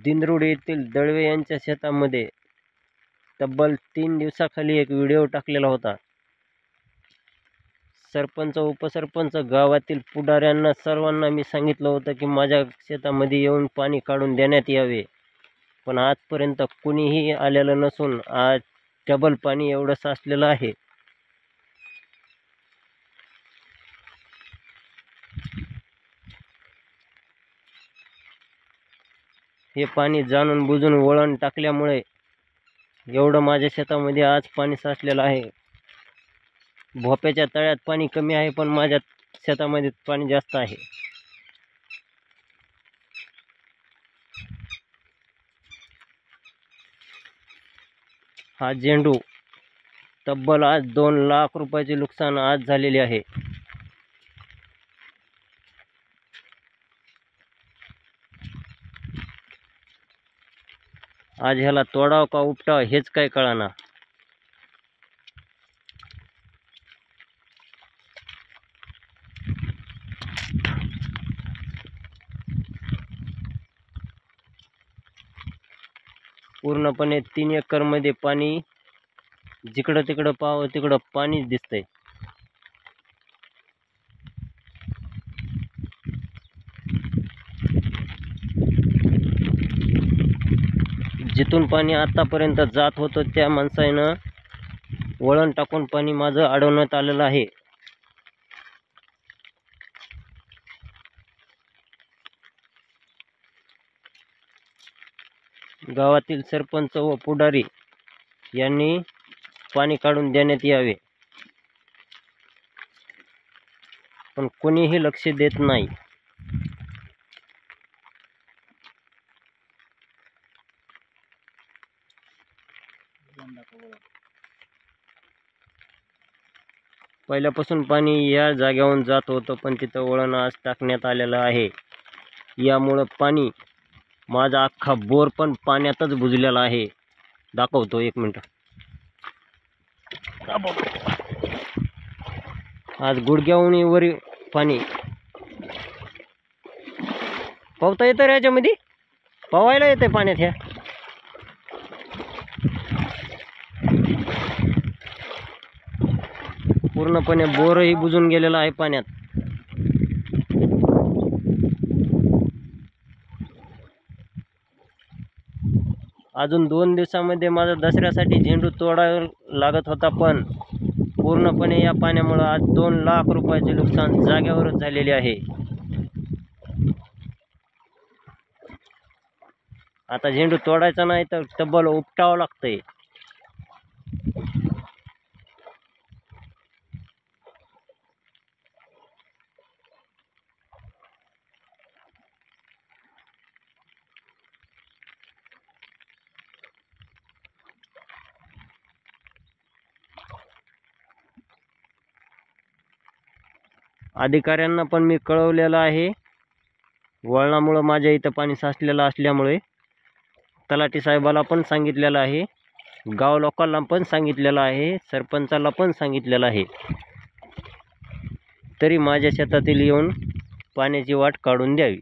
दिंडोरी येथील दळवे यांच्या शेतामध्ये तब्बल 3 दिवसाखाली एक व्हिडिओ टाकलेला होता. सरपंच, उपसरपंच, गावातील पुढाऱ्यांना सर्वांना मी सांगितलं होतं की माझ्या शेतामध्ये येऊन पाणी काढून देण्यात यावे, पण आजपर्यंत कुणीही आलेलं नसून आज डबल पाणी एवढं साचलेलं आहे. हे पाणी जाणून बुजून वळण टाकल्यामुळे एवढं माझ्या शेतामध्ये आज पाणी साचलेलं आहे. भोप्याच्या तळ्यात पाणी कमी आहे, पण माझ्या शेतामध्ये पाणी जास्त आहे. हा झेंडू तब्बल आज 2 लाख रुपयाचे नुकसान आज झालेले आहे. आज ह्याला तोडाव का उपटाव हेच काय कळाना. पूर्णपणे 3 एकर मध्ये पाणी, जिकडं तिकडं पाहावं तिकडं पाणीच दिसतंय. जिथून पाणी आतापर्यंत जात होतं त्या माणसानं वळण टाकून पाणी माझं अडवण्यात आलेलं आहे. गावातील सरपंच व पुढारी यांनी पाणी काढून देण्यात यावे, पण कोणीही लक्ष देत नाही. पहिल्यापासून पाणी या जागेवरून जात होतं, पण तिथं वळण आज टाकण्यात आलेलं आहे. यामुळं पाणी माझा अख्खा बोर पण पाण्यातच बुजलेला आहे. दाखवतो 1 मिनिट. आज गुडघ्याहून वर पाणी. पावता येतं रे याच्यामध्ये, पवायला येते पाण्यात. ह्या पूर्णपणे बोरही बुजून गेलेला आहे पाण्यात. अजून 2 दिवसामध्ये माझा दसऱ्यासाठी झेंडू तोडायला लागत होता, पण पूर्णपणे या पाण्यामुळे आज 2 लाख रुपयाचे नुकसान जागेवरच झालेले आहे. आता झेंडू तोडायचा नाही तर तब्बल उपटावं लागतंय. अधिकाऱ्यांना पण मी कळवलेलं आहे. वळणामुळं माझ्या इथं पाणी साचलेलं असल्यामुळे तलाठी साहेबाला पण सांगितलेलं आहे, गाव लोकांना पण सांगितलेलं आहे, सरपंचाला पण सांगितलेलं आहे, तरी माझ्या शेतातील येऊन पाण्याची वाट काढून द्यावी.